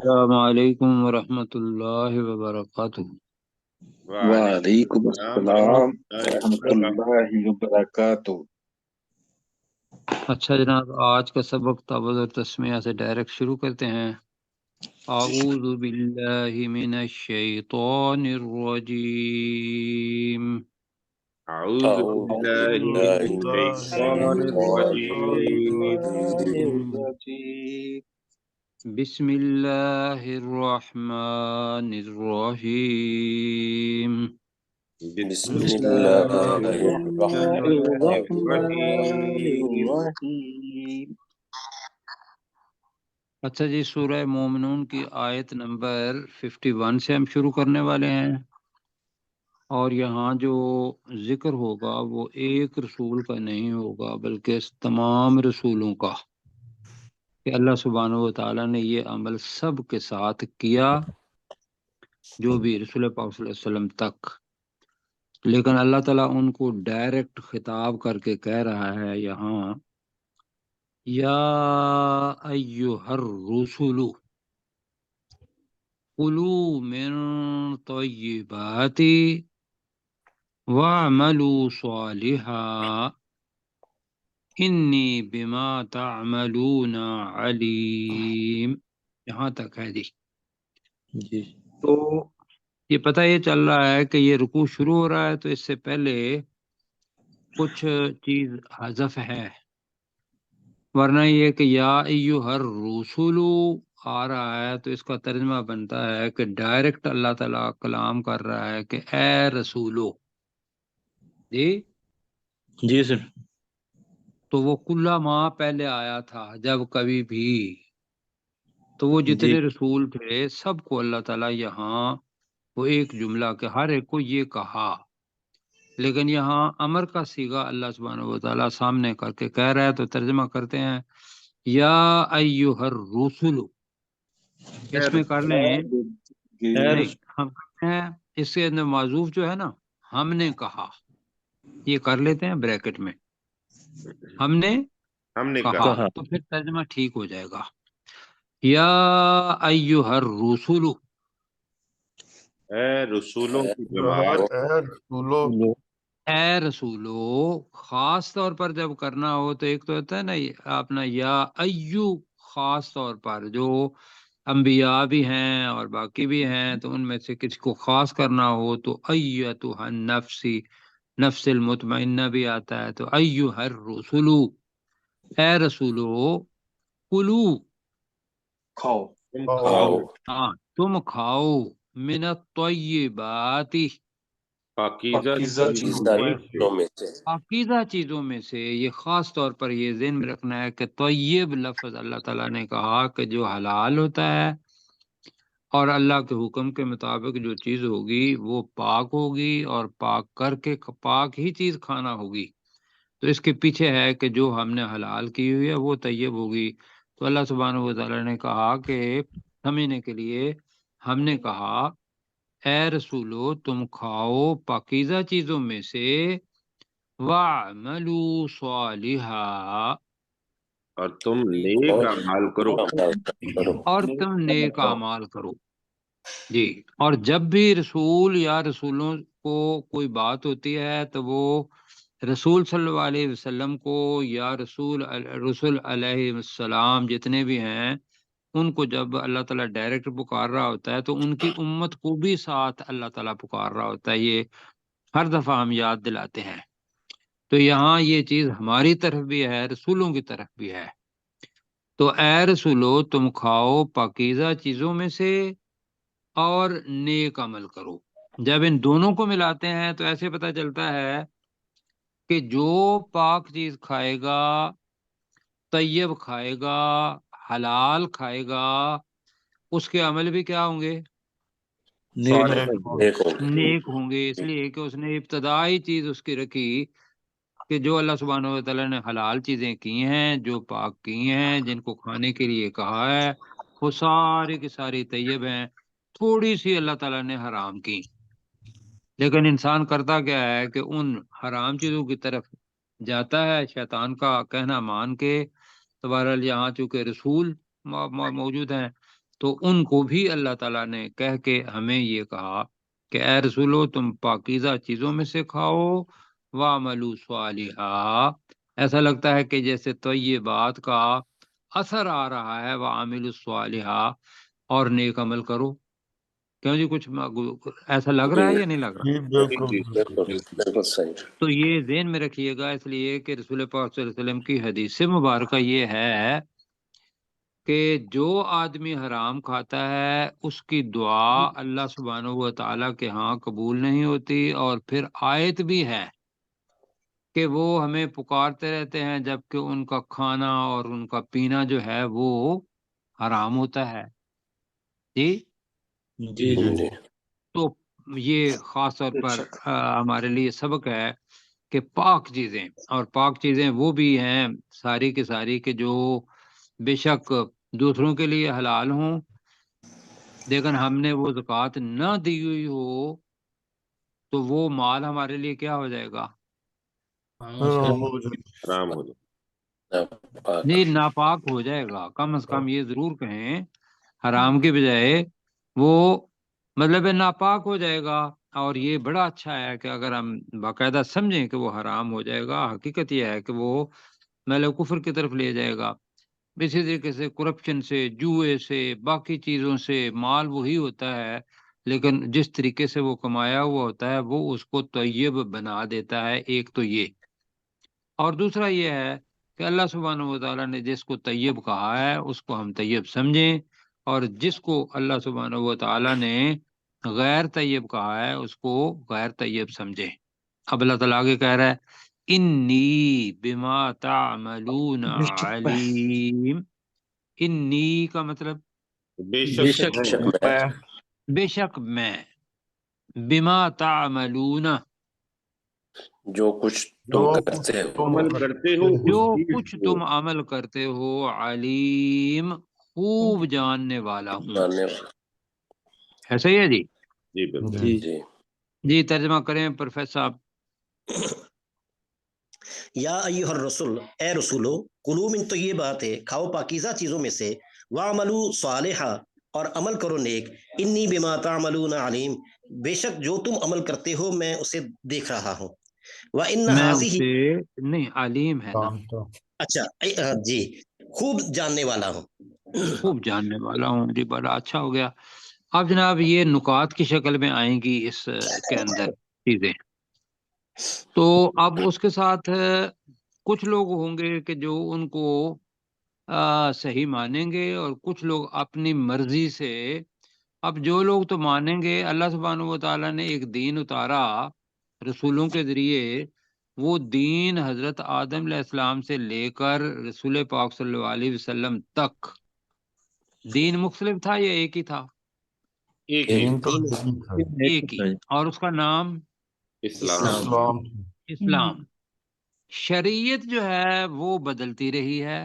السلام علیکم ورحمۃ اللہ وبرکاتہ۔ وعلیکم السلام السلام ورحمۃ ورحمۃ اللہ وبرکاتہ۔ اچھا جناب، آج کا سبق تعوذ اور تسمیہ سے ڈائریکٹ شروع کرتے ہیں۔ اعوذ باللہ من الشیطان الرجیم۔ اعوذ باللہ من الشیطان الرجیم بسم اللہ الرحمن الرحیم۔ بسم بسم اللہ اللہ الرحمن الرحمن الرحیم۔ الرحیم۔ اچھا جی، سورہ مومنون کی آیت نمبر 51 سے ہم شروع کرنے والے ہیں، اور یہاں جو ذکر ہوگا وہ ایک رسول کا نہیں ہوگا بلکہ تمام رسولوں کا، کہ اللہ سبحانہ و تعالیٰ نے یہ عمل سب کے ساتھ کیا جو بھی رسول پاک صلی اللہ علیہ وسلم تک، لیکن اللہ تعالیٰ ان کو ڈائریکٹ خطاب کر کے کہہ رہا ہے یہاں، یا ایہا الرسل کلوا من طیبات واعملوا صالحا انی بما تعملون علیم۔ یہاں تک ہے جی۔ تو یہ پتہ یہ چل رہا ہے کہ یہ رکوع شروع ہو رہا ہے، تو اس سے پہلے کچھ چیز حذف ہے، ورنہ یہ کہ یا ایہا الرسل آ رہا ہے تو اس کا ترجمہ بنتا ہے کہ ڈائریکٹ اللہ تعالیٰ کلام کر رہا ہے کہ اے رسولو جی۔ جی سر۔ تو وہ کلا ماں پہلے آیا تھا جب کبھی بھی، تو وہ جتنے جی رسول تھے سب کو اللہ تعالیٰ یہاں وہ ایک جملہ کہ ہر ایک کو یہ کہا، لیکن یہاں امر کا صیغہ اللہ سبحانہ و تعالیٰ سامنے کر کے کہہ رہا ہے، تو ترجمہ کرتے ہیں یا ایہا الرسل۔ اس میں کر لیں نہیں، ہم کرتے ہیں اس کے اندر معذوف جو ہے نا، ہم نے کہا، یہ کر لیتے ہیں بریکٹ میں، ہم نے کہا، کہا۔ تو پھر ترجمہ ٹھیک ہو جائے گا۔ یا ایہا الرسل، اے رسولوں کی جماعت، اے رسولو، خاص طور پر جب کرنا ہو تو ایک تو ہوتا ہے نا اپنا یا ایو، خاص طور پر جو انبیاء بھی ہیں اور باقی بھی ہیں، تو ان میں سے کسی کو خاص کرنا ہو تو ایتھا النفسی، نفس المطمئنہ بھی آتا ہے، تو ایہا الرسولو، اے رسولو، کلو، کھاؤ تم کھاؤ ہاں تم کھاؤ، من الطیبات، پاکیزہ پاکیزہ چیزوں میں سے۔ پاکیزہ چیزوں میں سے۔ یہ خاص طور پر یہ ذہن میں رکھنا ہے کہ طیب لفظ اللہ تعالیٰ نے کہا کہ جو حلال ہوتا ہے، اور اللہ کے حکم کے مطابق جو چیز ہوگی وہ پاک ہوگی، اور پاک کر کے پاک ہی چیز کھانا ہوگی، تو اس کے پیچھے ہے کہ جو ہم نے حلال کی ہوئی ہے وہ طیب ہوگی۔ تو اللہ سبحانہ و تعالیٰ نے کہا کہ سمجھنے کے لیے ہم نے کہا اے رسولو تم کھاؤ پاکیزہ چیزوں میں سے، وَاعْمَلُوا صَالِحًا، اور تم نیک اعمال کرو۔ اور تم نیک اعمال کرو جی۔ اور جب بھی رسول یا رسولوں کو کوئی بات ہوتی ہے تو وہ رسول صلی اللہ علیہ وسلم کو یا رسول علیہ السلام جتنے بھی ہیں ان کو جب اللہ تعالیٰ ڈائریکٹ پکار رہا ہوتا ہے تو ان کی امت کو بھی ساتھ اللہ تعالیٰ پکار رہا ہوتا ہے، یہ ہر دفعہ ہم یاد دلاتے ہیں۔ تو یہاں یہ چیز ہماری طرف بھی ہے، رسولوں کی طرف بھی ہے۔ تو اے رسولو تم کھاؤ پاکیزہ چیزوں میں سے اور نیک عمل کرو۔ جب ان دونوں کو ملاتے ہیں تو ایسے پتہ چلتا ہے کہ جو پاک چیز کھائے گا، طیب کھائے گا، حلال کھائے گا، اس کے عمل بھی کیا ہوں گے؟ نیک ہوں گے، اس لیے کہ اس نے ابتدائی چیز اس کی رکھی کہ جو اللہ سبحانہ و تعالیٰ نے حلال چیزیں کی ہیں، جو پاک کی ہیں، جن کو کھانے کے لیے کہا ہے، وہ ساری کی ساری طیب ہیں، تھوڑی سی اللہ تعالیٰ نے حرام کی، لیکن انسان کرتا کیا ہے کہ ان حرام چیزوں کی طرف جاتا ہے شیطان کا کہنا مان کے۔ تو بہرحال یہاں چونکہ رسول موجود ہیں تو ان کو بھی اللہ تعالیٰ نے کہہ کے ہمیں یہ کہا کہ اے رسولو تم پاکیزہ چیزوں میں سے کھاؤ وَعْمَلُوا صَالِحًا. ایسا لگتا ہے کہ جیسے طیبات کا اثر آ رہا ہے وَعَمِلُوا الصَّالِحَاتِ، اور نیک عمل کرو. کیوں جی کچھ ایسا لگ رہا ہے یا نہیں لگ رہا؟ جی بالکل بالکل. بالکل صحیح. تو یہ ذہن میں رکھیے گا، اس لیے کہ رسول پاک صلی اللہ علیہ وسلم کی حدیث مبارکہ یہ ہے کہ جو آدمی حرام کھاتا ہے اس کی دعا اللہ سبحانہ و تعالیٰ کے ہاں قبول نہیں ہوتی، اور پھر آیت بھی ہے کہ وہ ہمیں پکارتے رہتے ہیں جبکہ ان کا کھانا اور ان کا پینا جو ہے وہ حرام ہوتا ہے. جی جی جی. تو یہ خاص طور پر ہمارے لیے سبق ہے کہ پاک چیزیں، اور پاک چیزیں وہ بھی ہیں ساری کی ساری کہ جو بے شک دوسروں کے لیے حلال ہوں، لیکن ہم نے وہ زکوٰۃ نہ دی ہوئی ہو تو وہ مال ہمارے لیے کیا ہو جائے گا؟ حرام ہو جائے. نہیں، ناپاک ہو جائے گا. کم از کم یہ ضرور کہیں حرام کے بجائے وہ مطلب ہے ناپاک ہو جائے گا. اور یہ بڑا اچھا ہے کہ اگر ہم باقاعدہ سمجھیں کہ وہ حرام ہو جائے گا، حقیقت یہ ہے کہ وہ مطلب کفر کی طرف لے جائے گا. اسی طریقے سے کرپشن سے، جوئے سے، باقی چیزوں سے مال وہی ہوتا ہے، لیکن جس طریقے سے وہ کمایا ہوا ہوتا ہے وہ اس کو طیب بنا دیتا ہے. ایک تو یہ، اور دوسرا یہ ہے کہ اللہ سبحانہ و تعالیٰ نے جس کو طیب کہا ہے اس کو ہم طیب سمجھیں، اور جس کو اللہ سبحانہ و تعالیٰ نے غیر طیب کہا ہے اس کو غیر طیب سمجھیں. اب اللہ تعالیٰ آگے کہہ رہا ہے انی بما تعملون علیم. انی کا مطلب بے بے شک شک بے شک میں، بما تعملون جو کچھ تم کرتے ہو، عمل کرتے ہو جو اس چیز کچھ کو تم عمل کرتے ہو، علیم خوب جاننے والا ہوں. جاننے والا. ایسا ہی ہے جی. جی بالکل. جی. جی جی ترجمہ کریں پروفیسر صاحب. یا ایھا الرسول، اے رسولو، کلوا من طیبات ہے، کھاؤ پاکیزہ چیزوں میں سے، واعملوا صالحا، اور عمل کرو نیک، انی بما تعملون علیم، بے شک جو تم عمل کرتے ہو میں اسے دیکھ رہا ہوں. وان میں ھذہ، اسے نہیں، علیم ہے نا، اچھا جی، خوب جاننے والا ہوں. خوب جاننے والا ہوں. جی بڑا اچھا ہو گیا. اب جناب یہ نکات کی شکل میں آئیں گی اس کے اندر چیزیں. تو اب اس کے ساتھ کچھ لوگ ہوں گے کہ جو ان کو صحیح مانیں گے، اور کچھ لوگ اپنی مرضی سے. اب جو لوگ تو مانیں گے، اللہ سبحانہ و تعالیٰ نے ایک دین اتارا رسولوں کے ذریعے، وہ دین حضرت آدم علیہ السلام سے لے کر رسول پاک صلی اللہ علیہ وسلم تک دین مختلف تھا یا ایک ہی تھا؟ ایک ہی. ایک ہی، اور اس کا نام اسلام. اسلام. شریعت جو ہے وہ بدلتی رہی ہے.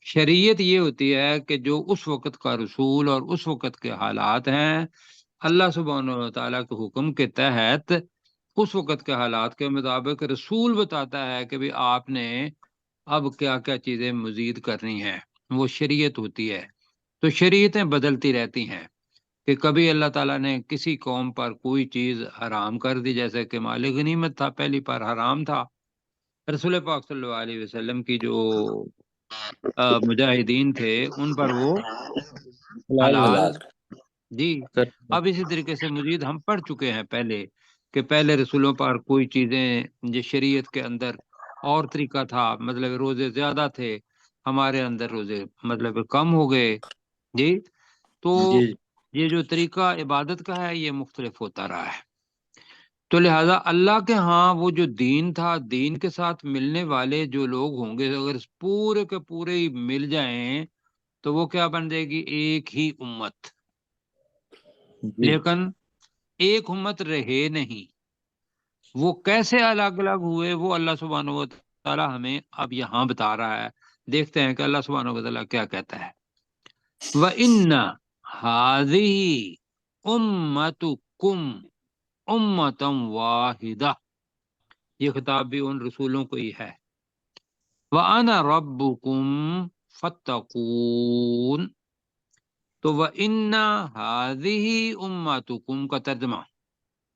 شریعت یہ ہوتی ہے کہ جو اس وقت کا رسول اور اس وقت کے حالات ہیں، اللہ سبحانہ و تعالیٰ کے حکم کے تحت اس وقت کے حالات کے مطابق رسول بتاتا ہے کہ بھی آپ نے اب کیا کیا چیزیں مزید کرنی ہیں. وہ شریعت ہوتی ہے. تو شریعتیں بدلتی رہتی ہیں کہ کبھی اللہ تعالیٰ نے کسی قوم پر کوئی چیز حرام کر دی، جیسے کہ مال غنیمت تھا پہلی پر حرام تھا. رسول پاک صلی اللہ علیہ وسلم کی جو مجاہدین تھے ان پر وہ حلال. جی. اب اسی طریقے سے مزید ہم پڑھ چکے ہیں پہلے کہ پہلے رسولوں پر کوئی چیزیں جو شریعت کے اندر اور طریقہ تھا، مطلب روزے زیادہ تھے، ہمارے اندر روزے مطلب کم ہو گئے. جی. تو یہ جو طریقہ عبادت کا ہے یہ مختلف ہوتا رہا ہے. تو لہذا اللہ کے ہاں وہ جو دین تھا، دین کے ساتھ ملنے والے جو لوگ ہوں گے، اگر پورے کے پورے ہی مل جائیں تو وہ کیا بن جائے گی؟ ایک ہی امت. لیکن ایک امت رہے نہیں. وہ کیسے الگ الگ ہوئے وہ اللہ سبحانہ و تعالی ہمیں اب یہاں بتا رہا ہے. دیکھتے ہیں کہ اللہ سبحانہ و تعالی کیا کہتا ہے. وَإِنَّ هَذِهِ أُمَّتُكُمْ أُمَّةً وَاحِدَةً، یہ خطاب بھی ان رسولوں کو ہی ہے. وَأَنَا رَبُّكُمْ فَاتَّقُونِ، تو وَإِنَّ هَذِهِ أُمَّتُكُمْ کا ترجمہ،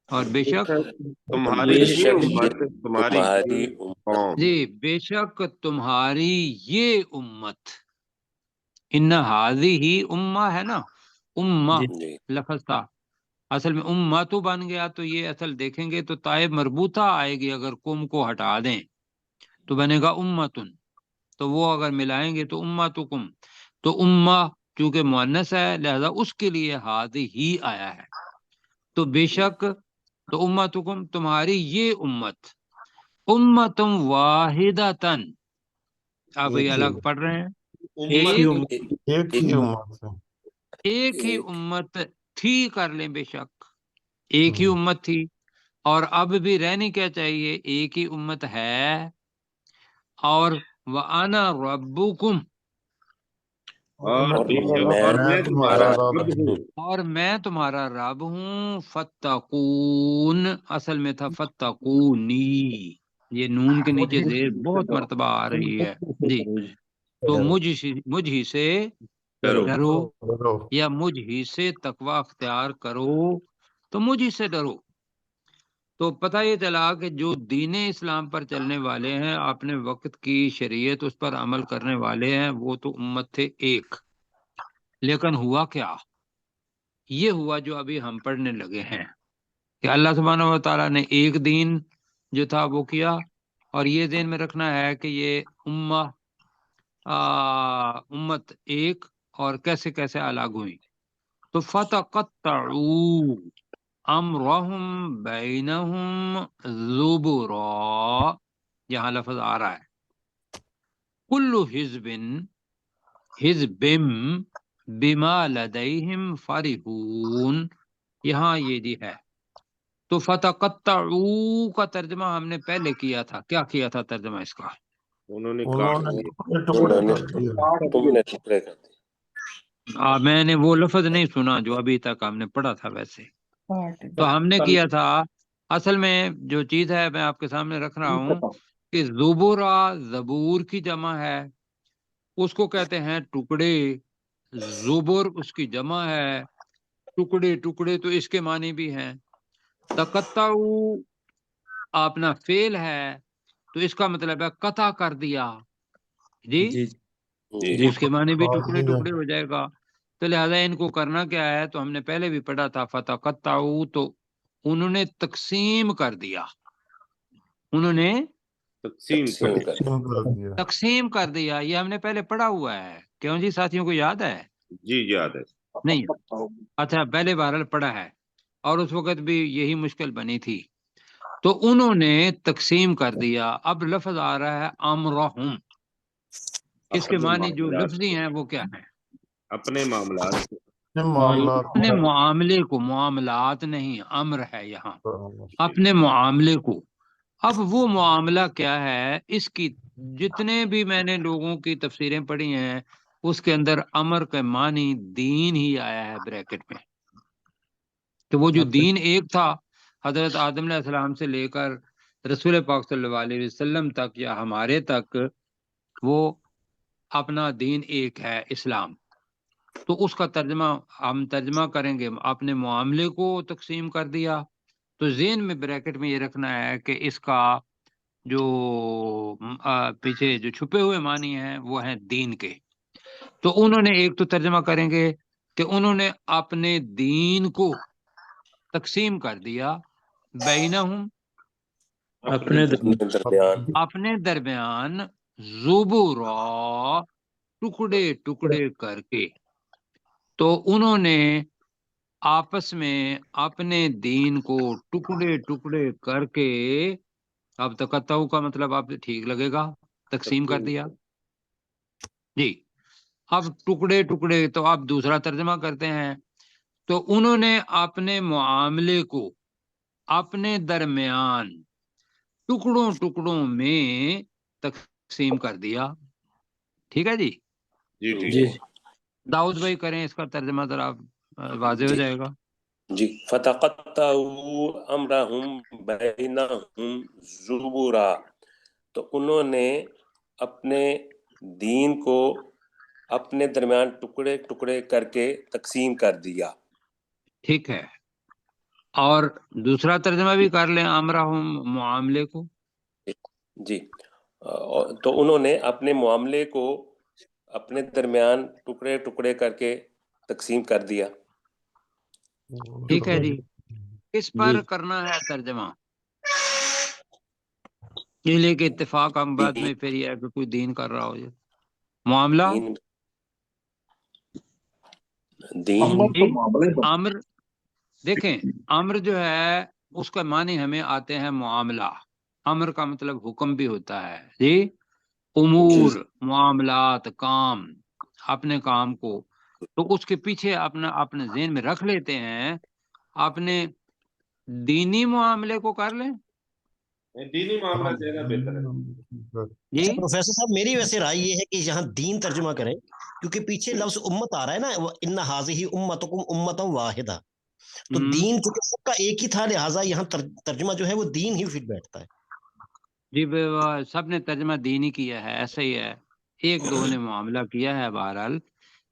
اور بے شک تمہاری بے یہ شک امت، یہ تمہاری تمہاری یہ قوم، جی بے شک تمہاری یہ امت، ان هذه امہ ہے نا، امہ جی لفظ تھا، اصل میں امہ تو بن گیا، تو یہ اصل دیکھیں گے تو تائے مربوطہ آئے گی، اگر کم کو ہٹا دیں تو بنے گا امتن، تو وہ اگر ملائیں گے تو امتکم، تو امہ چونکہ مؤنث ہے لہذا اس کے لیے ہادی ہی آیا ہے، تو بے شک تو امتکم تمہاری یہ امت، امتم واحدتن، آپ یہ الگ پڑھ رہے ہیں، ایک ہی امت ہے۔ ایک ہی امت تھی، کر لیں بے شک ایک ہی امت تھی، اور اب بھی رہنی کیا چاہیے، ایک ہی امت ہے، اور وَأَنَا رَبُّكُمْ، اور بے شک میں اور میں تمہارا تمہارا رب ہوں۔ اور میں تمہارا رب ہوں، فَاتَّقُونَ اصل میں تھا فَاتَّقُونِی، یہ نون کے نیچے زیر بہت مرتبہ آ رہی ہے، جی تو مجھ ہی سے ڈرو۔ ڈرو، یا مجھ ہی سے تقوی اختیار کرو، تو مجھ ہی سے ڈرو، تو پتہ یہ چلا کہ جو دین اسلام پر چلنے والے ہیں، اپنے وقت کی شریعت اس پر عمل کرنے والے ہیں، وہ تو امت تھے ایک، لیکن ہوا کیا، یہ ہوا جو ابھی ہم پڑھنے لگے ہیں کہ اللہ سبحانہ و تعالیٰ نے ایک دین جو تھا وہ کیا، اور یہ ذہن میں رکھنا ہے کہ یہ امت ایک اور کیسے کیسے الگ ہوئی، تو فتقطعوا امرهم بینہم زبرا، یہاں لفظ آ رہا ہے کل حزب بما لدیہم فرحون، یہاں یہ جی ہے، تو فتقطعوا کا ترجمہ ہم نے پہلے کیا تھا، کیا کیا تھا ترجمہ اس کا، انہوں نے انہوں کاٹ نے دیا، ٹکڑے انہوں نے کر دیے، تم نے ٹکڑے کر دی۔ میں نے وہ لفظ نہیں سنا جو ابھی تک ہم نے پڑھا تھا، ویسے تو ہم نے کیا تھا، اصل میں جو چیز ہے میں آپ کے سامنے رکھ رہا ہوں کہ زبورا زبور کی جمع ہے، اس کو کہتے ہیں ٹکڑے، زبر اس کی جمع ہے، ٹکڑے ٹکڑے تو اس کے معنی بھی ہیں، تقطعو اپنا فعل ہے تو اس کا مطلب ہے قطع کر دیا، جی جی اس کے معنی بھی ٹکڑے ٹکڑے ہو جائے گا، تو لہذا ان کو کرنا کیا ہے، تو ہم نے پہلے بھی پڑھا تھا فتقطعو، تو انہوں نے تقسیم کر دیا، انہوں نے تقسیم کر تقسیم کر تقسیم کر دیا، یہ ہم نے پہلے پڑھا ہوا ہے، کیوں جی ساتھیوں کو یاد ہے؟ جی یاد ہے۔ نہیں، اچھا پہلے بہرحال پڑھا ہے، اور اس وقت بھی یہی مشکل بنی تھی، تو انہوں نے تقسیم کر دیا، اب لفظ آ رہا ہے امرہم، اس کے اپنے معنی جو معاملات لفظی کو، ہیں وہ کیا ہیں، اپنے معاملات کو، اپنے معاملے کو، معاملات نہیں امر ہے یہاں، اپنے معاملے کو، اب وہ معاملہ کیا ہے، اس کی جتنے بھی میں نے لوگوں کی تفسیریں پڑھی ہیں اس کے اندر امر کا معنی دین ہی آیا ہے بریکٹ میں، تو وہ جو دین ایک تھا حضرت آدم علیہ السلام سے لے کر رسول پاک صلی اللہ علیہ وسلم تک یا ہمارے تک، وہ اپنا دین ایک ہے اسلام، تو اس کا ترجمہ ہم ترجمہ کریں گے، اپنے معاملے کو تقسیم کر دیا، تو ذہن میں بریکٹ میں یہ رکھنا ہے کہ اس کا جو پیچھے جو چھپے ہوئے معنی ہیں وہ ہیں دین کے، تو انہوں نے ایک تو ترجمہ کریں گے کہ انہوں نے اپنے دین کو تقسیم کر دیا، بینہم اپنے درمیان اپنے درمیان، زبورا ٹکڑے ٹکڑے کر کے، تو انہوں نے آپس میں اپنے دین کو ٹکڑے ٹکڑے کر کے، اب تقطع کا مطلب آپ ٹھیک لگے گا، تقسیم کر دیا، جی اب ٹکڑے ٹکڑے، تو آپ دوسرا ترجمہ کرتے ہیں، تو انہوں نے اپنے معاملے کو اپنے درمیان ٹکڑوں ٹکڑوں میں تقسیم کر دیا، ٹھیک ہے جی، جی ٹھیک، داؤد بھائی کریں اس کا ترجمہ، ذرا واضح ہو جائے گا، جی فتقطعوا امرهم بینہم زبرا، تو انہوں نے اپنے دین کو اپنے درمیان ٹکڑے ٹکڑے کر کے تقسیم کر دیا. ٹھیک ہے. اور دوسرا ترجمہ بھی کر لیں امرہم معاملے کو. جی تو انہوں نے اپنے معاملے کو اپنے درمیان ٹکڑے ٹکڑے کر کے تقسیم کر دیا. ٹھیک ہے جی. کس پر کرنا ہے ترجمہ؟ اس لیے کہ اتفاق ہم بعد میں پھر یہ ہے کہ کوئی دین کر رہا ہو جائے معاملہ دین جی. امر دیکھیں، امر جو ہے اس کا معنی ہمیں آتے ہیں معاملہ. امر کا مطلب حکم بھی ہوتا ہے جی. امور، معاملات، کام، اپنے کام کو تو اس کے پیچھے اپنے ذہن میں رکھ لیتے ہیں. اپنے دینی معاملے کو کر لیں. دینی معاملہ زیادہ بہتر ہے. جی اچھا پروفیسر صاحب، میری ویسے رائے یہ ہے کہ یہاں دین ترجمہ کریں، کیونکہ پیچھے لفظ امت آ رہا ہے نا، ان ھذہ امتکم امۃ واحدہ، تو دین چونکہ سب کا ایک ہی تھا، لہٰذا یہاں ترجمہ جو ہے وہ دین ہی فٹ بیٹھتا ہے. جی سب نے ترجمہ دین ہی کیا ہے، ایسا ہی ہے. ایک دو نے معاملہ کیا ہے بہرحال.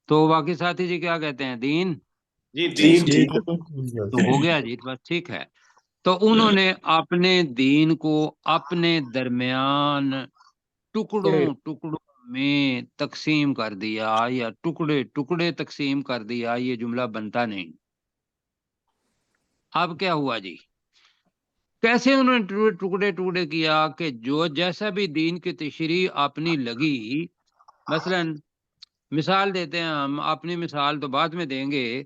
تو باقی ساتھی جی کیا کہتے ہیں؟ دین جی دین تو ہو گیا جی، بس ٹھیک ہے. تو انہوں نے اپنے دین کو اپنے درمیان ٹکڑوں ٹکڑوں میں تقسیم کر دیا، یا ٹکڑے ٹکڑے تقسیم کر دیا. یہ جملہ بنتا نہیں. اب کیا ہوا جی؟ کیسے انہوں نے ٹکڑے ٹکڑے کیا کہ جو جیسا بھی دین کی تشریح اپنی لگی. مثلا مثال دیتے ہیں ہم، اپنی مثال تو بعد میں دیں گے.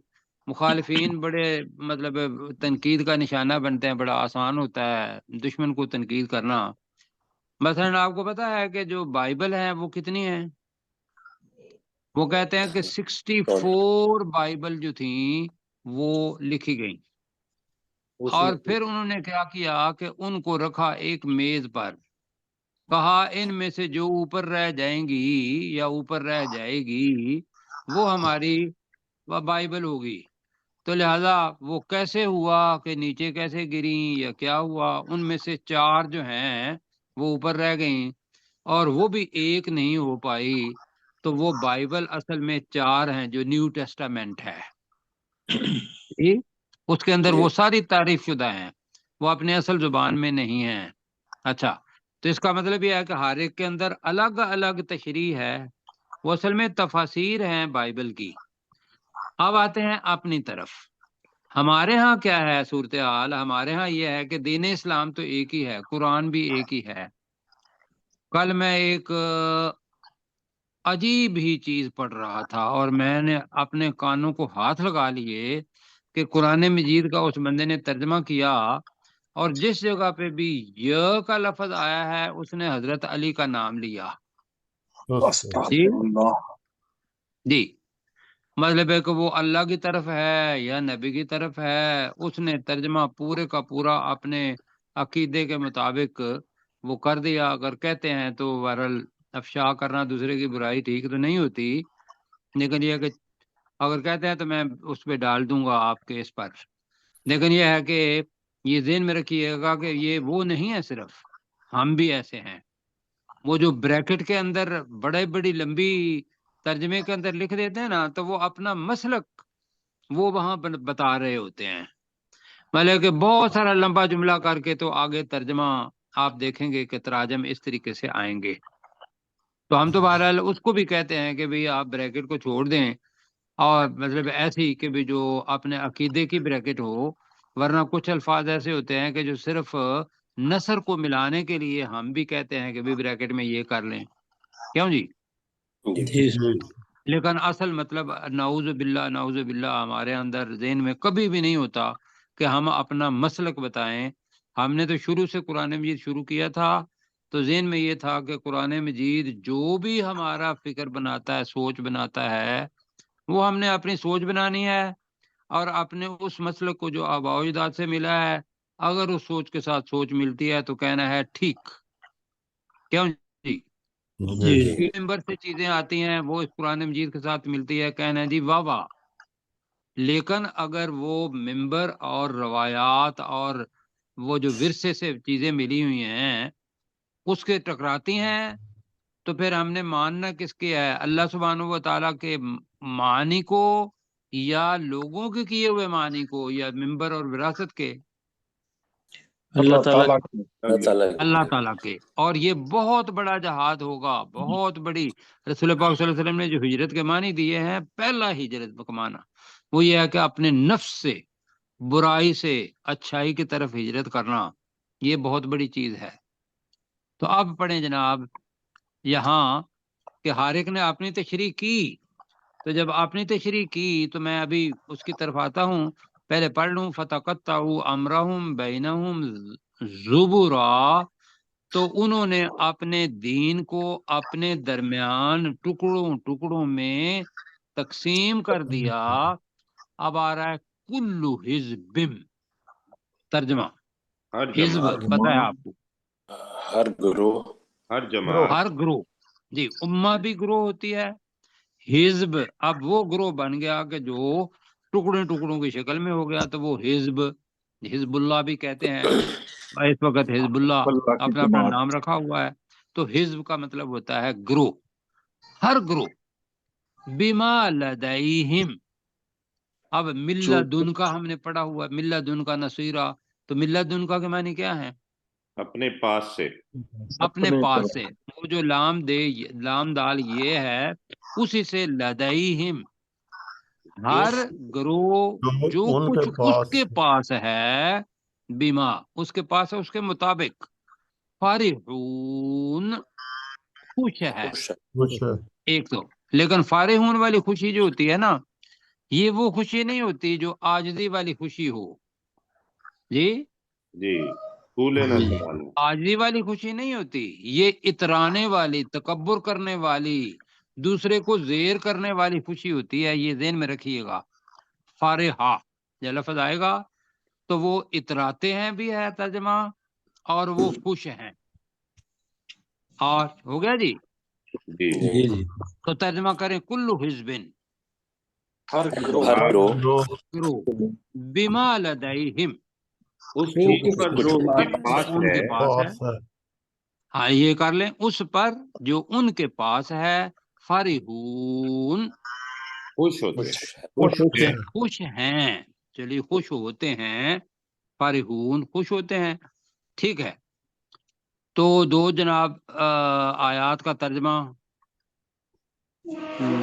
مخالفین بڑے مطلب تنقید کا نشانہ بنتے ہیں، بڑا آسان ہوتا ہے دشمن کو تنقید کرنا. مثلا آپ کو پتا ہے کہ جو بائبل ہے وہ کتنی ہے؟ وہ کہتے ہیں کہ 64 بائبل جو تھیں وہ لکھی گئیں. اور پھر انہوں نے کیا کیا کہ ان کو رکھا ایک میز پر. کہا ان میں سے جو اوپر رہ جائیں گی یا اوپر رہ جائے گی وہ ہماری بائبل ہوگی. تو لہذا وہ کیسے ہوا کہ نیچے کیسے گریں یا کیا ہوا؟ ان میں سے 4 جو ہیں وہ اوپر رہ گئیں، اور وہ بھی ایک نہیں ہو پائی. تو وہ بائبل اصل میں 4 ہیں جو نیو ٹیسٹامنٹ ہے. اس کے اندر وہ ساری تعریف شدہ ہیں، وہ اپنے اصل زبان میں نہیں ہیں. اچھا، تو اس کا مطلب یہ ہے کہ ہر ایک کے اندر الگ الگ تشریح ہے، وہ اصل میں تفاسیر ہیں بائبل کی. اب آتے ہیں اپنی طرف. ہمارے ہاں کیا ہے صورتحال؟ ہمارے ہاں یہ ہے کہ دین اسلام تو ایک ہی ہے، قرآن بھی ایک ہی ہے. کل میں ایک عجیب ہی چیز پڑھ رہا تھا اور میں نے اپنے کانوں کو ہاتھ لگا لیے کہ قرآن مجید کا اس بندے نے ترجمہ کیا، اور جس جگہ پہ بھی یہ کا لفظ آیا ہے اس نے حضرت علی کا نام لیا. جی مطلب ہے کہ وہ اللہ کی طرف ہے یا نبی کی طرف ہے. اس نے ترجمہ پورے کا پورا اپنے عقیدے کے مطابق وہ کر دیا. اگر کہتے ہیں تو بہرحال افشا کرنا دوسرے کی برائی ٹھیک تو نہیں ہوتی، لیکن یہ کہ اگر کہتے ہیں تو میں اس پہ ڈال دوں گا آپ کے اس پر. لیکن یہ ہے کہ یہ ذہن میں رکھیے گا کہ یہ وہ نہیں ہے، صرف ہم بھی ایسے ہیں. وہ جو بریکٹ کے اندر بڑے بڑی لمبی ترجمے کے اندر لکھ دیتے ہیں نا، تو وہ اپنا مسلک وہ وہاں بتا رہے ہوتے ہیں. مطلب کہ بہت سارا لمبا جملہ کر کے تو آگے ترجمہ آپ دیکھیں گے کہ تراجم اس طریقے سے آئیں گے. تو ہم تو بہرحال اس کو بھی کہتے ہیں کہ بھئی آپ بریکٹ کو چھوڑ دیں، اور مطلب ایسی کہ بھی جو اپنے عقیدے کی بریکٹ ہو. ورنہ کچھ الفاظ ایسے ہوتے ہیں کہ جو صرف نثر کو ملانے کے لیے ہم بھی کہتے ہیں کہ بھی بریکٹ میں یہ کر لیں. کیوں جی؟ لیکن اصل مطلب نعوذ باللہ ہمارے اندر ذہن میں کبھی بھی نہیں ہوتا کہ ہم اپنا مسلک بتائیں. ہم نے تو شروع سے قرآن مجید شروع کیا تھا تو ذہن میں یہ تھا کہ قرآن مجید جو بھی ہمارا فکر بناتا ہے، سوچ بناتا ہے، وہ ہم نے اپنی سوچ بنانی ہے، اور اپنے اس مسلک کو جو آباء و اجداد سے ملا ہے اگر اس سوچ کے ساتھ سوچ ملتی ہے تو کہنا ہے ٹھیک. کیوں جی؟ ممبر سے چیزیں آتی ہیں وہ اس قرآن مجید کے ساتھ ملتی ہے، کہنا ہے جی واہ واہ. لیکن اگر وہ ممبر اور روایات اور وہ جو ورثے سے چیزیں ملی ہوئی ہیں اس کے ٹکراتی ہیں تو پھر ہم نے ماننا کس کی ہے؟ اللہ سبحانہ و تعالیٰ کے معنی کو یا لوگوں کے کیے ہوئے معنی کو یا منبر اور وراثت کے؟ اللہ تعالیٰ اللہ تعالیٰ کے. اور یہ بہت بڑا جہاد ہوگا، بہت بڑی. رسول پاک صلی اللہ علیہ وسلم نے جو ہجرت کے معنی دیے ہیں، پہلا ہجرت کا معنی وہ یہ ہے کہ اپنے نفس سے، برائی سے اچھائی کی طرف ہجرت کرنا، یہ بہت بڑی چیز ہے. تو اب پڑھیں جناب یہاں کہ حارق نے اپنی تشریح کی. تو جب اپنی تشریح کی تو میں ابھی اس کی طرف آتا ہوں، پہلے پڑھ لوں. فَتَقَطَّعُوا أَمْرَهُمْ بَيْنَهُمْ زُبُرًا، تو انہوں نے اپنے دین کو اپنے درمیان ٹکڑوں میں تقسیم کر دیا. اب آ رہا ہے کلو حزب، ترجمہ ہر حزب جماعت، پتہ ہے آپ کو، ہر گروہ، ہر جماعت، ہر گروہ. جی امہ بھی گروہ ہوتی ہے، حزب اب وہ گروہ بن گیا کہ جو ٹکڑوں کی شکل میں ہو گیا، تو وہ حزب اللہ بھی کہتے ہیں اس وقت. حزب اللہ اللہ کی اپنا جماعت. نام رکھا ہوا ہے. تو حزب کا مطلب ہوتا ہے گروہ، ہر گروہ. بما لدیہم، اب ملدن کا ہم نے پڑھا ہوا، ملدن کا نصیرہ، تو ملدن کا کے معنی کیا ہے؟ اپنے پاس سے، اپنے پاس سے. وہ جو لام دال یہ ہے، اسی سے لدیہم، ہر گروہ جو کچھ اس کے پاس ہے، بیما اس کے پاس ہے، اس کے مطابق. فارحون خوش ہے. ایک تو لیکن فارحون والی خوشی جو ہوتی ہے نا، یہ وہ خوشی نہیں ہوتی جو عاجزی والی خوشی ہو. جی جی پھولے نہ سنبھالنا. عاجزی والی خوشی نہیں ہوتی، یہ اترانے والی، تکبر کرنے والی، دوسرے کو زیر کرنے والی خوشی ہوتی ہے. یہ ذہن میں رکھیے گا. فارحہ یہ لفظ آئے گا تو وہ اتراتے ہیں بھی ہے ترجمہ، اور وہ خوش ہیں. اور ہو گیا جی. جی تو ترجمہ کریں کلو حزبن، ہر گروہ ہر گروہ بما لدیہم، اس چیز پر جو ان کے پاس ان ہے، کے پاس ہے. ہاں یہ کر لیں، اس پر جو ان کے پاس ہے. فرحون خوش ہوتے ہیں. خوش ہیں. چلیے خوش ہوتے ہیں، فرحون خوش ہوتے ہیں. ٹھیک ہے. تو دو جناب آیات کا ترجمہ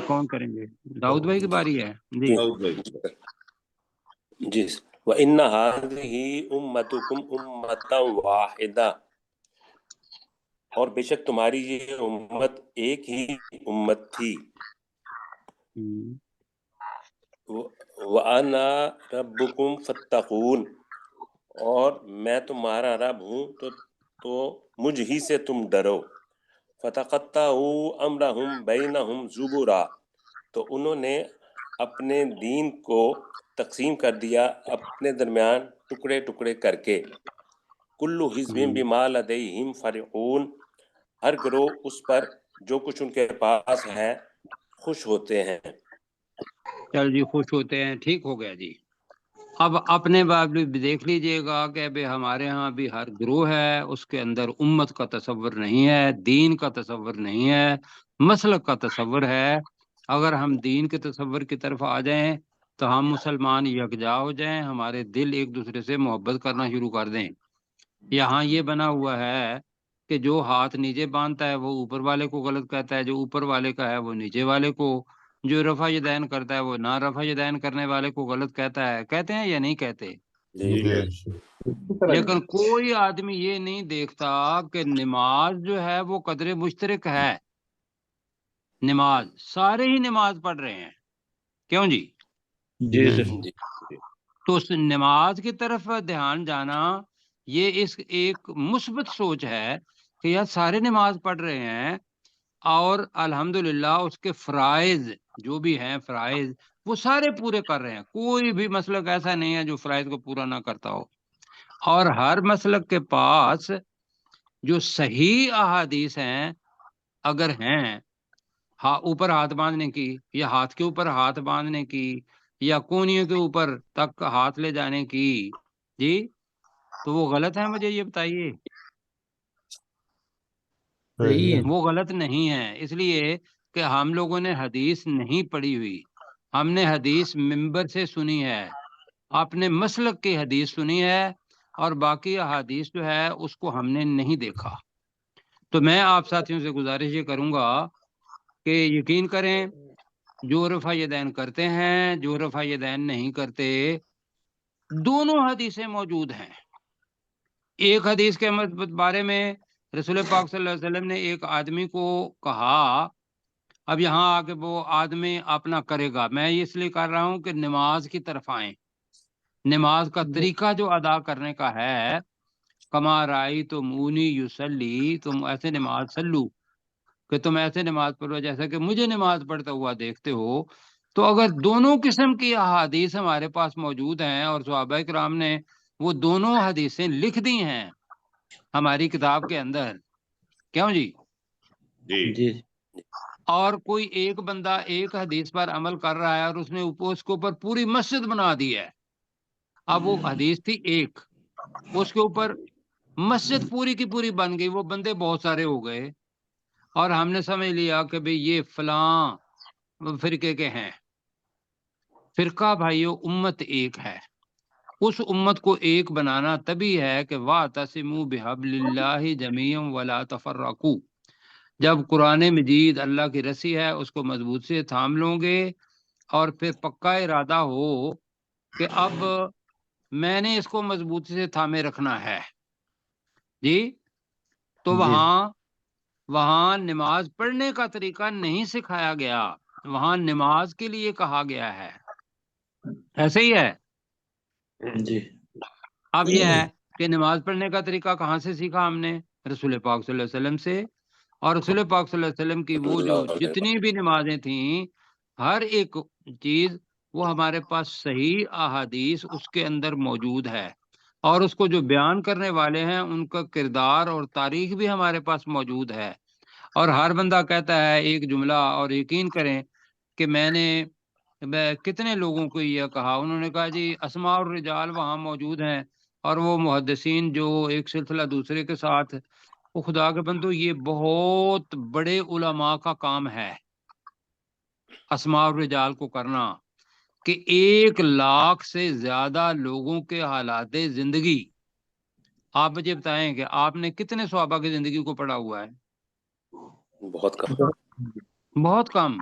کون کریں گے؟ داؤد بھائی کی باری ہے. جی جی. وَإِنَّ هَٰذِهِ أُمَّتُكُمْ أُمَّةً وَاحِدَةً، اور بے شک تمہاری یہ امت ایک ہی امت تھی. وَأَنَا رَبُّكُمْ فَاتَّقُونِ، اور میں تمہارا رب ہوں تو مجھ ہی سے تم ڈرو. فَتَقَطَّعُوا أَمْرَهُمْ بَيْنَهُمْ زُبُرًا، تو انہوں نے اپنے دین کو تقسیم کر دیا اپنے درمیان ٹکڑے کر کے. کلو حزب بما لدیہم فرحون، ہر گروہ اس پر جو کچھ ان کے پاس ہے خوش ہوتے ہیں. چل جی خوش ہوتے ہیں. ٹھیک ہو گیا جی. اب اپنے باب بھی دیکھ لیجئے گا کہ بھئی ہمارے ہاں بھی ہر گروہ ہے، اس کے اندر امت کا تصور نہیں ہے، دین کا تصور نہیں ہے، مسلک کا تصور ہے. اگر ہم دین کے تصور کی طرف آ جائیں تو ہم مسلمان یکجا ہو جائیں، ہمارے دل ایک دوسرے سے محبت کرنا شروع کر دیں. یہاں یہ بنا ہوا ہے کہ جو ہاتھ نیچے باندھتا ہے وہ اوپر والے کو غلط کہتا ہے، جو اوپر والے کا ہے وہ نیچے والے کو، جو رفع یدین کرتا ہے وہ نہ رفع یدین کرنے والے کو غلط کہتا ہے. کہتے ہیں یا نہیں کہتے؟ لیکن کوئی آدمی یہ نہیں دیکھتا کہ نماز جو ہے وہ قدر مشترک ہے. نماز سارے ہی نماز پڑھ رہے ہیں، کیوں جی؟ تو اس نماز کی طرف دھیان جانا یہ اس ایک مثبت سوچ ہے کہ یار سارے نماز پڑھ رہے ہیں اور الحمدللہ اس کے فرائض جو بھی ہیں فرائض وہ سارے پورے کر رہے ہیں. کوئی بھی مسلک ایسا نہیں ہے جو فرائض کو پورا نہ کرتا ہو. اور ہر مسلک کے پاس جو صحیح احادیث ہیں اگر ہیں، اوپر ہاتھ باندھنے کی یا ہاتھ کے اوپر ہاتھ باندھنے کی یا کونیوں کے اوپر تک ہاتھ لے جانے کی، جی تو وہ غلط ہے؟ مجھے یہ بتائیے. صحیح ہے. وہ غلط نہیں ہے، اس لیے کہ ہم لوگوں نے حدیث نہیں پڑھی ہوئی، ہم نے حدیث منبر سے سنی ہے، اپنے مسلک کی حدیث سنی ہے، اور باقی احادیث جو ہے اس کو ہم نے نہیں دیکھا. تو میں آپ ساتھیوں سے گزارش یہ کروں گا کہ یقین کریں، جو رفع یدین کرتے ہیں، جو رفع یدین نہیں کرتے، دونوں حدیثیں موجود ہیں. ایک حدیث کے بارے میں رسول پاک صلی اللہ علیہ وسلم نے ایک آدمی کو کہا، اب یہاں آ کے وہ آدمی اپنا کرے گا، میں اس لیے کر رہا ہوں کہ نماز کی طرف آئیں. نماز کا طریقہ جو ادا کرنے کا ہے، کما رائی تو مونی یوسلی، تم ایسے نماز سلو، کہ تم ایسے نماز پڑھو جیسا کہ مجھے نماز پڑھتا ہوا دیکھتے ہو. تو اگر دونوں قسم کی احادیث ہمارے پاس موجود ہیں، اور صحابہ کرام نے وہ دونوں حدیثیں لکھ دی ہیں ہماری کتاب کے اندر، کیوں جی؟ جی. اور کوئی ایک بندہ ایک حدیث پر عمل کر رہا ہے اور اس نے اس کے اوپر پوری مسجد بنا دی ہے. اب وہ حدیث تھی ایک، اس کے اوپر مسجد پوری کی پوری بن گئی، وہ بندے بہت سارے ہو گئے، اور ہم نے سمجھ لیا کہ بھئی یہ فلاں فرقے کے ہیں. فرقہ بھائیو امت ایک ہے، اس امت کو ایک بنانا تبھی ہے کہ وَاعْتَصِمُوا بِحَبْلِ اللَّهِ جَمِيعًا وَلَا تَفَرَّقُوا. جب قرآن مجید اللہ کی رسی ہے، اس کو مضبوط سے تھام لوں گے، اور پھر پکا ارادہ ہو کہ اب میں نے اس کو مضبوط سے تھامے رکھنا ہے جی، تو وہاں نماز پڑھنے کا طریقہ نہیں سکھایا گیا، وہاں نماز کے لیے کہا گیا ہے. ایسے ہی ہے. جی. اب یہ ہے کہ نماز پڑھنے کا طریقہ کہاں سے سیکھا ہم نے؟ رسول پاک صلی اللہ علیہ وسلم سے. اور رسول پاک صلی اللہ علیہ وسلم کی وہ جو جتنی بھی نمازیں تھیں، ہر ایک چیز وہ ہمارے پاس صحیح احادیث اس کے اندر موجود ہے، اور اس کو جو بیان کرنے والے ہیں ان کا کردار اور تاریخ بھی ہمارے پاس موجود ہے. اور ہر بندہ کہتا ہے ایک جملہ، اور یقین کریں کہ میں نے کتنے لوگوں کو یہ کہا، انہوں نے کہا جی اسماء الرجال وہاں موجود ہیں، اور وہ محدثین جو ایک سلسلہ دوسرے کے ساتھ، وہ خدا کے بندو یہ بہت بڑے علماء کا کام ہے اسماء الرجال کو کرنا، کہ 1,00,000 سے زیادہ لوگوں کے حالات زندگی. آپ مجھے بتائیں کہ آپ نے کتنے صحابہ کی زندگی کو پڑھا ہوا ہے؟ بہت کم. بہت کم.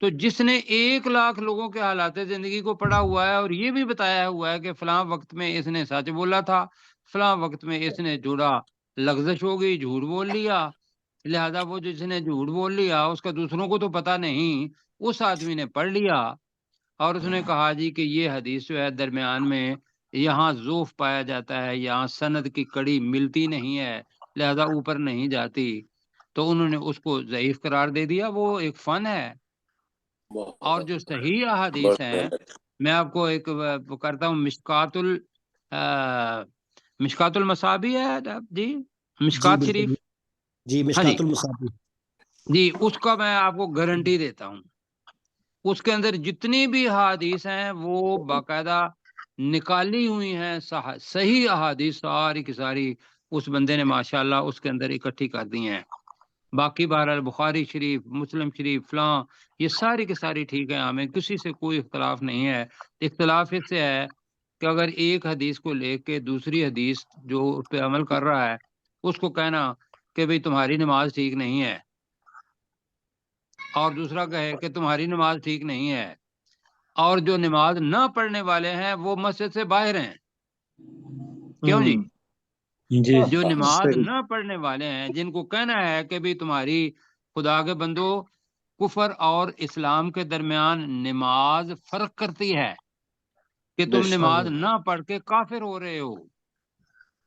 تو جس نے 1,00,000 لوگوں کے حالات زندگی کو پڑھا ہوا ہے، اور یہ بھی بتایا ہوا ہے کہ فلاں وقت میں اس نے سچ بولا تھا، فلاں وقت میں اس نے جھوڑا لغزش ہو گئی، جھوٹ بول لیا، لہذا وہ جس نے جھوٹ بول لیا اس کا دوسروں کو تو پتہ نہیں، اس آدمی نے پڑھ لیا، اور اس نے کہا جی کہ یہ حدیث جو ہے درمیان میں یہاں ضعف پایا جاتا ہے، یہاں سند کی کڑی ملتی نہیں ہے، لہذا اوپر نہیں جاتی، تو انہوں نے اس کو ضعیف قرار دے دیا. وہ ایک فن ہے. اور جو صحیح احادیث ہیں، میں آپ کو ایک کرتا ہوں، مشکات المصابیح ہے جی، مشکات شریف، جی مشکات المصابیح جی، اس کا میں آپ کو گارنٹی دیتا ہوں، اس کے اندر جتنی بھی احادیث ہیں وہ باقاعدہ نکالی ہوئی ہیں، صحیح احادیث ساری کی ساری اس بندے نے ماشاءاللہ اس کے اندر اکٹھی کر دی ہیں. باقی بہرحال بخاری شریف، مسلم شریف، فلاں، یہ ساری کی ساری ٹھیک ہے، ہمیں کسی سے کوئی اختلاف نہیں ہے. اختلاف اس سے ہے کہ اگر ایک حدیث کو لے کے دوسری حدیث جو اس پہ عمل کر رہا ہے اس کو کہنا کہ بھئی تمہاری نماز ٹھیک نہیں ہے، اور دوسرا کہے کہ تمہاری نماز ٹھیک نہیں ہے، اور جو نماز نہ پڑھنے والے ہیں وہ مسجد سے باہر ہیں. کیوں جی؟ جی. جو نماز نہ پڑھنے والے ہیں، جن کو کہنا ہے کہ بھی تمہاری خدا کے بندو کفر اور اسلام کے درمیان نماز فرق کرتی ہے، کہ تم نماز نہ پڑھ کے کافر ہو رہے ہو،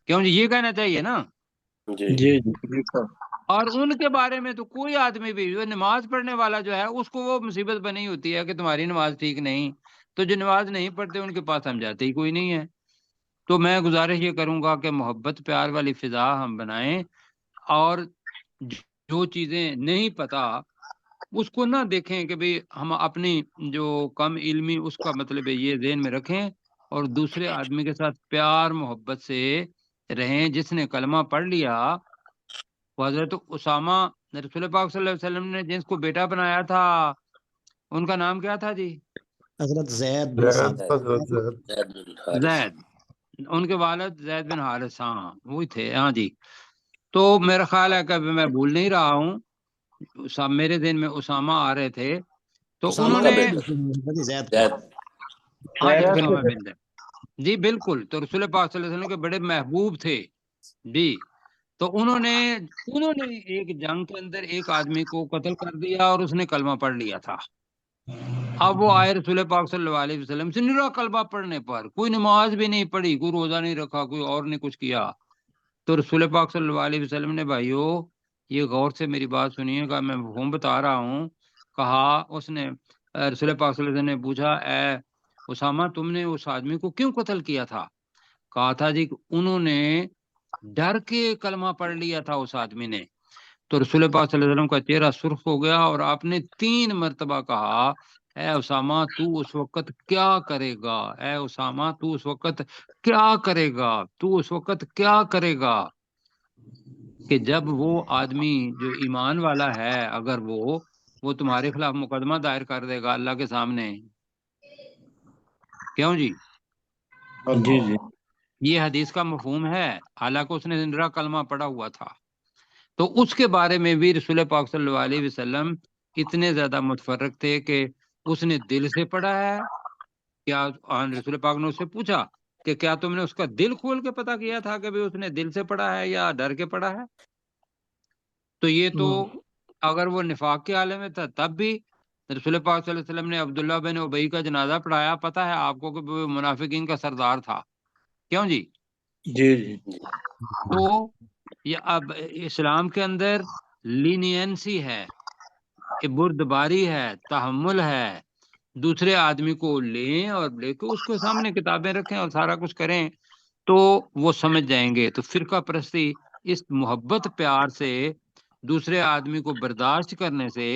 کیوں جی؟ یہ کہنا چاہیے نا. جی. اور ان کے بارے میں تو کوئی آدمی بھی جو نماز پڑھنے والا جو ہے اس کو وہ مصیبت بنی ہوتی ہے کہ تمہاری نماز ٹھیک نہیں، تو جو نماز نہیں پڑھتے ان کے پاس سمجھاتے ہی کوئی نہیں ہے. تو میں گزارش یہ کروں گا کہ محبت پیار والی فضا ہم بنائیں، اور جو چیزیں نہیں پتہ اس کو نہ دیکھیں کہ بھئی ہم اپنی جو کم علمی اس کا مطلب ہے یہ ذہن میں رکھیں، اور دوسرے آدمی کے ساتھ پیار محبت سے رہیں. جس نے کلمہ پڑھ لیا وہ حضرت اسامہ رسول پاک صلی اللہ علیہ وسلم نے جس کو بیٹا بنایا تھا ان کا نام کیا تھا جی؟ حضرت زید بن ثابت. زید، ان کے والد زید بن حارث، ہاں وہی تھے. ہاں جی. تو میرا خیال ہے کہ میں بھول نہیں رہا ہوں، میرے دن میں اسامہ آ رہے تھے تو انہوں نے زید اسامہ بن زید، جی بالکل. تو رسول پاک صلی اللہ علیہ وسلم کے بڑے محبوب تھے جی. تو انہوں نے ایک جنگ کے اندر ایک آدمی کو قتل کر دیا اور اس نے کلمہ پڑھ لیا تھا. اب وہ آئے رسول پاک صلی اللہ علیہ وسلم سے، نرا کلمہ پڑھنے پر، کوئی نماز بھی نہیں پڑھی، کوئی روزہ نہیں رکھا، کوئی اور نہیں کچھ کیا. تو رسول پاک صلی اللہ علیہ وسلم نے بھائیو یہ غور سے میری بات سنیے گا، میں مفہوم بتا رہا ہوں. کہا اس نے، رسول پاک صلی اللہ علیہ وسلم نے پوچھا اے اسامہ تم نے اس آدمی کو کیوں قتل کیا تھا؟ کہا تھا جی انہوں نے ڈر کے کلمہ پڑھ لیا تھا اس آدمی نے. تو رسول پاک صلی اللہ علیہ وسلم کا چہرہ سرخ ہو گیا اور آپ نے 3 مرتبہ کہا اے اسامہ تو اس وقت کیا کرے گا، اے اسامہ تو اس وقت کیا کرے گا، تو اس وقت کیا کرے گا. کہ جب وہ آدمی جو ایمان والا ہے اگر وہ تمہارے خلاف مقدمہ دائر کر دے گا اللہ کے سامنے، کیوں جی؟ جی جی یہ حدیث کا مفہوم ہے، حالانکہ اس نے زندہ کلمہ پڑا ہوا تھا. تو اس کے بارے میں بھی رسول پاک صلی اللہ علیہ وسلم اتنے زیادہ متفرق تھے کہ اس نے دل سے پڑھا ہے. کیا رسول پاک نے اس سے پوچھا کہ کیا تم نے اس کا دل کھول کے پتہ کیا تھا کہ اس نے دل سے پڑھا ہے یا ڈر کے پڑھا ہے؟ تو یہ تو اگر وہ نفاق کے عالم میں تھا تب بھی رسول پاک صلی اللہ علیہ وسلم نے عبداللہ بن ابی کا جنازہ پڑھایا. پتہ ہے آپ کو کہ وہ منافقین کا سردار تھا، کیوں جی؟ جی جی تو یہ اب اسلام کے اندر لینینسی ہے، بردباری ہے، تحمل ہے. دوسرے آدمی کو لیں اور لے کے اس کے سامنے کتابیں رکھیں اور سارا کچھ کریں تو وہ سمجھ جائیں گے. تو فرقہ پرستی اس محبت پیار سے دوسرے آدمی کو برداشت کرنے سے،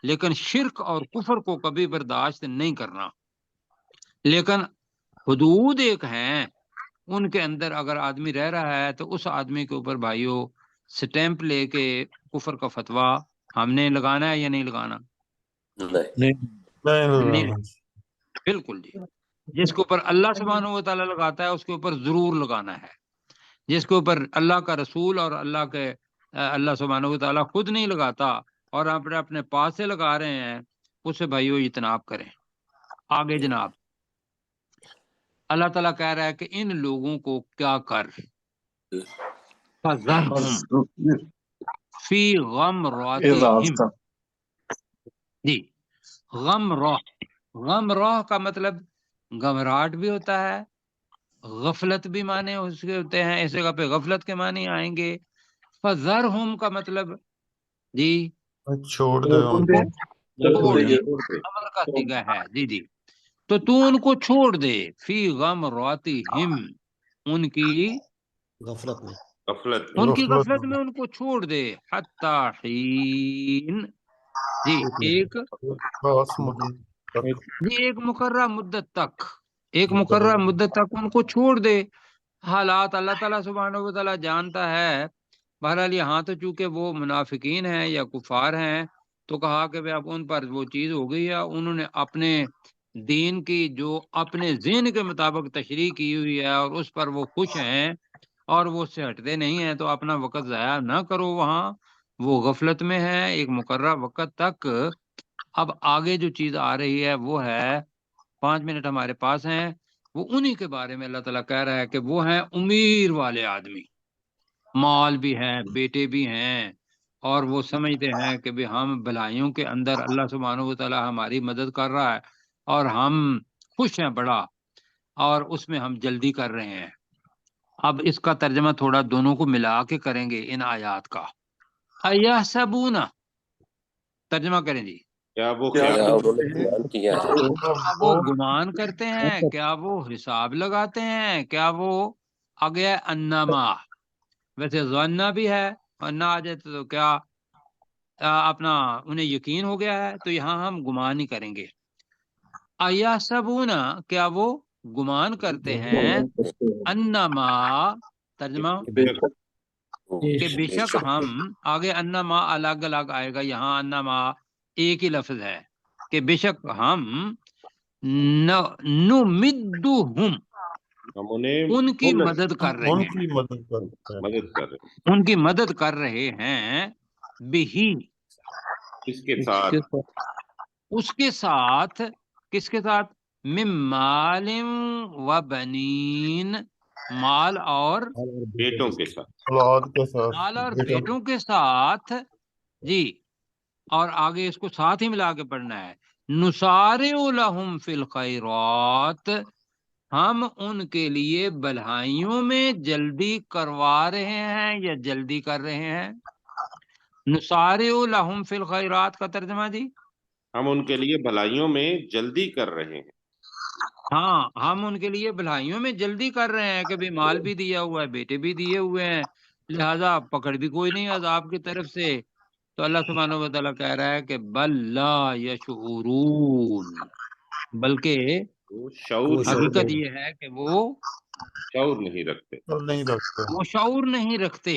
لیکن شرک اور کفر کو کبھی برداشت نہیں کرنا. لیکن حدود ایک ہیں، ان کے اندر اگر آدمی رہ رہا ہے تو اس آدمی کے اوپر بھائیو سٹیمپ لے کے کفر کا فتویٰ ہم نے لگانا ہے یا نہیں لگانا؟ نہیں، بالکل جی. جس کے اوپر اللہ سبحانہ و تعالیٰ لگاتا ہے اس کے اوپر ضرور لگانا ہے. جس کے اوپر اللہ کا رسول اور اللہ سبحانہ و تعالیٰ خود نہیں لگاتا اور اپنے پاس سے لگا رہے ہیں، اس سے بھائیو اجتناب کریں. آگے جناب اللہ تعالیٰ کہہ رہا ہے کہ ان لوگوں کو کیا کر فَذَرْهُمْ فِي غَمْرَاتِهِمْ. جی غمراہ کا مطلب گھبراہٹ بھی ہوتا ہے، غفلت بھی معنی اس کے ہوتے ہیں. اس جگہ پہ غفلت کے معنی آئیں گے. فَذَرْهُمْ کا مطلب جی چھوڑ دے ان کو. امر کا صیغہ ہے جی جی. تو تو ان کو چھوڑ دے، فی غمراتہم ان کی غفلت میں غفلت میں ان کو چھوڑ دے. حتی حین جی ایک مقررہ مدت تک، ایک مقررہ مدت تک ان کو چھوڑ دے. حالات اللہ تعالیٰ سبحانہ و تعالیٰ جانتا ہے. بہرحال یہاں تو چونکہ وہ منافقین ہیں یا کفار ہیں تو کہا کہ اب ان پر وہ چیز ہو گئی ہے، انہوں نے اپنے دین کی جو اپنے ذہن کے مطابق تشریح کی ہوئی ہے اور اس پر وہ خوش ہیں اور وہ اس سے ہٹتے نہیں ہیں. تو اپنا وقت ضائع نہ کرو، وہاں وہ غفلت میں ہے ایک مقررہ وقت تک. اب آگے جو چیز آ رہی ہے وہ ہے 5 منٹ ہمارے پاس ہیں، وہ انہی کے بارے میں اللہ تعالیٰ کہہ رہا ہے کہ وہ ہیں امیر والے آدمی، مال بھی ہیں، بیٹے بھی ہیں، اور وہ سمجھتے ہیں کہ ہم بھلائیوں کے اندر اللہ سبحانہ و تعالیٰ ہماری مدد کر رہا ہے اور ہم خوش ہیں بڑا، اور اس میں ہم جلدی کر رہے ہیں. اب اس کا ترجمہ تھوڑا دونوں کو ملا کے کریں گے ان آیات کا. ایحسبون، ترجمہ کریں جی. کیا وہ وہ گمان کرتے ہیں، کیا وہ حساب لگاتے ہیں، کیا وہ آگے انما، ویسے ظنہ بھی ہے اور نہ آ جائے تو کیا اپنا انہیں یقین ہو گیا ہے، تو یہاں ہم گمان ہی کریں گے. ایحسبون، کیا وہ گمان کرتے ہیں، انما ترجمہ کہ بے شک ہم آگے انما الگ الگ آئے گا، یہاں انما ایک ہی لفظ ہے کہ بے شک ہم نمدہم ہم انہیں ان کی مدد مدد کر رہے ان ہیں، کی مدد کرتے ہیں مدد کر رہے ہیں، ان کی مدد کر رہے ہیں بہی، اس کے ساتھ اس کے ساتھ، کس کے ساتھ؟ من مال و بنین، مال اور بیٹوں کے ساتھ، اولاد کے ساتھ مال اور بیٹوں بیٹوں کے ساتھ جی، اور آگے اس کو ساتھ ہی ملا کے پڑھنا ہے، نسارع لہم فی الخیرات، ہم ان کے لیے بھلائیوں میں جلدی کروا رہے ہیں یا جلدی کر رہے ہیں۔ نسارع لہم فی الخیرات کا ترجمہ جی، ہم ان کے لیے بھلائیوں میں جلدی کر رہے ہیں، ہاں ہم ان کے لیے بھلائیوں میں جلدی کر رہے ہیں کہ بھی مال بھی دیا ہوا ہے، بیٹے بھی دیے ہوئے ہیں، لہذا پکڑ بھی کوئی نہیں عذاب کی طرف سے۔ تو اللہ سبحانہ و تعالیٰ کہہ رہا ہے کہ بل لا یشعرون، بلکہ وہ شعور حقیقت یہ ہے کہ وہ نہیں رکھتے۔ کو نہیں رکھتے۔ شعور نہیں رکھتے،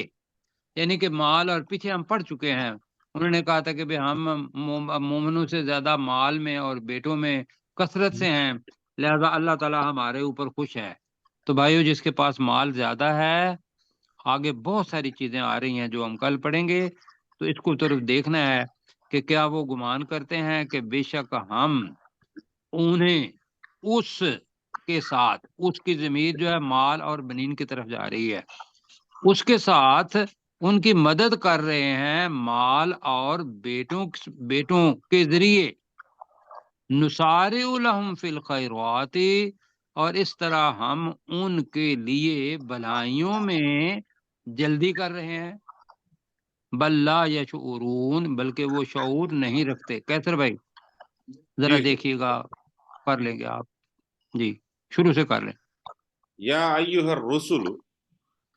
یعنی کہ مال، اور پیچھے ہم پڑھ چکے ہیں، انہوں نے کہا تھا کہ ہم مومنوں سے زیادہ مال میں اور بیٹوں میں کثرت سے ہیں، لہذا اللہ تعالیٰ ہمارے اوپر خوش ہے۔ تو بھائیو، جس کے پاس مال زیادہ ہے، آگے بہت ساری چیزیں آ رہی ہیں جو ہم کل پڑھیں گے، تو اس کو طرف دیکھنا ہے کہ کیا وہ گمان کرتے ہیں کہ بے شک ہم انہیں اس کے ساتھ، اس کی ضمیر جو ہے مال اور بنین کی طرف جا رہی ہے، اس کے ساتھ ان کی مدد کر رہے ہیں مال اور بیٹوں کے ذریعے، نسارع لہم فی الخیرات، اور اس طرح ہم ان کے لیے بھلائیوں میں جلدی کر رہے ہیں، بل لا یشعرون، بلکہ وہ شعور نہیں رکھتے۔ کیسر بھائی ذرا جی دیکھیے گا، کر لیں گے آپ جی، شروع سے کر لیں۔ یا ایھا الرسل،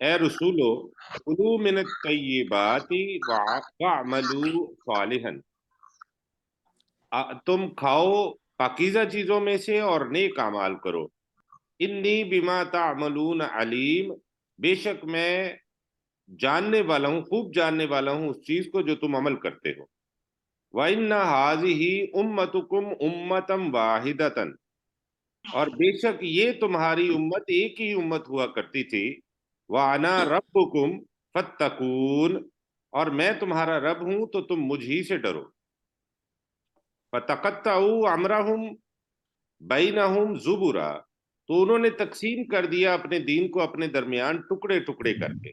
اے رسولو، کلوا من الطیبات واعملوا صالحا، تم کھاؤ پاکیزہ چیزوں میں سے اور نیک اعمال کرو، انی بما تعملون علیم، بے شک میں جاننے والا ہوں، خوب جاننے والا ہوں اس چیز کو جو تم عمل کرتے ہو۔ وَإِنَّ هَٰذِهِ أُمَّتُكُمْ أُمَّةً وَاحِدَةً، اور بے شک یہ تمہاری امت ایک ہی امت ہوا کرتی تھی، وَأَنَا رَبُّكُمْ فَاتَّقُونِ، اور میں تمہارا رب ہوں تو تم مجھ ہی سے ڈرو۔ فَتَقَطَّعُوا أَمْرَهُمْ بَيْنَهُمْ زُبُرًا، تو انہوں نے تقسیم کر دیا اپنے دین کو اپنے درمیان ٹکڑے ٹکڑے کر کے۔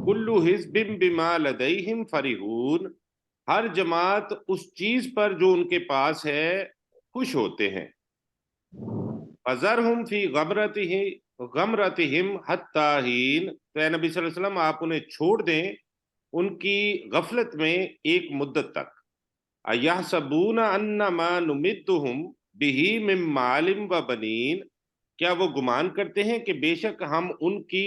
کُلُّ حِزْبٍ بِمَا لَدَيْهِمْ فَرِحُونَ، ہر جماعت اس چیز پر جو ان کے پاس ہے خوش ہوتے ہیں۔ فَذَرْهُمْ فِي غَمْرَتِهِمْ حَتَّىٰ حِینٍ، تو اے نبی صلی اللہ علیہ وسلم آپ انہیں چھوڑ دیں ان کی غفلت میں ایک مدت تک۔ أَيَحْسَبُونَ أَنَّمَا نُمِدُّهُمْ بِهِ مِن مَّالٍ وَبَنِينَ، کیا وہ گمان کرتے ہیں کہ بے شک ہم ان کی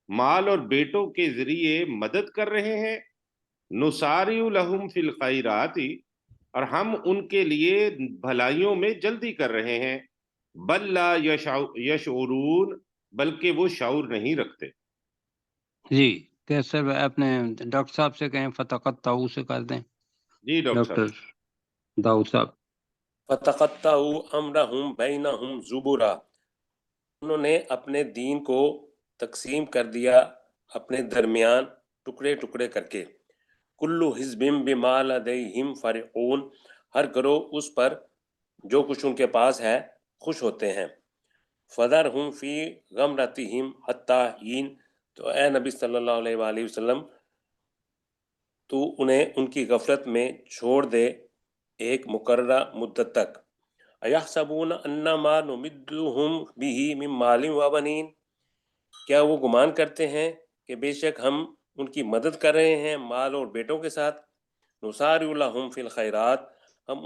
مال اور بیٹوں کے ذریعے مدد کر رہے ہیں؟ نُسَارِعُ لَهُمْ فِي الْخَيْرَاتِ، اور ہم ان کے لیے بھلائیوں میں جلدی کر رہے ہیں، بل لا یشعرون، بلکہ وہ شعور نہیں رکھتے۔ جی کیسر بھائی اپنے ڈاکٹر صاحب سے کہیں فتقطعوا سے کر دیں، جی ڈاکٹر ڈاکٹر صاحب۔ داؤد صاحب۔ فتقطعوا امرهم بینہم زبرا، انہوں نے اپنے دین کو تقسیم کر دیا اپنے درمیان ٹکڑے ٹکڑے کر کے۔ کل حزب بما لدیہم فرحون، ہر گروہ اس پر جو کچھ ان کے پاس ہے خوش ہوتے ہیں۔ فذرہم فی غمرتہم حتی حین، تو اے نبی صلی اللہ علیہ وآلہ وسلم تو انہیں ان کی غفلت میں چھوڑ دے ایک مقررہ مدت تک۔ ایحسبون انما نمدہم بہ من مال و بنین، کیا وہ گمان کرتے ہیں کہ بے شک ہم ان کی مدد کر رہے ہیں مال اور بیٹوں کے ساتھ؟ نسارع لہم فی الخیرات، ہم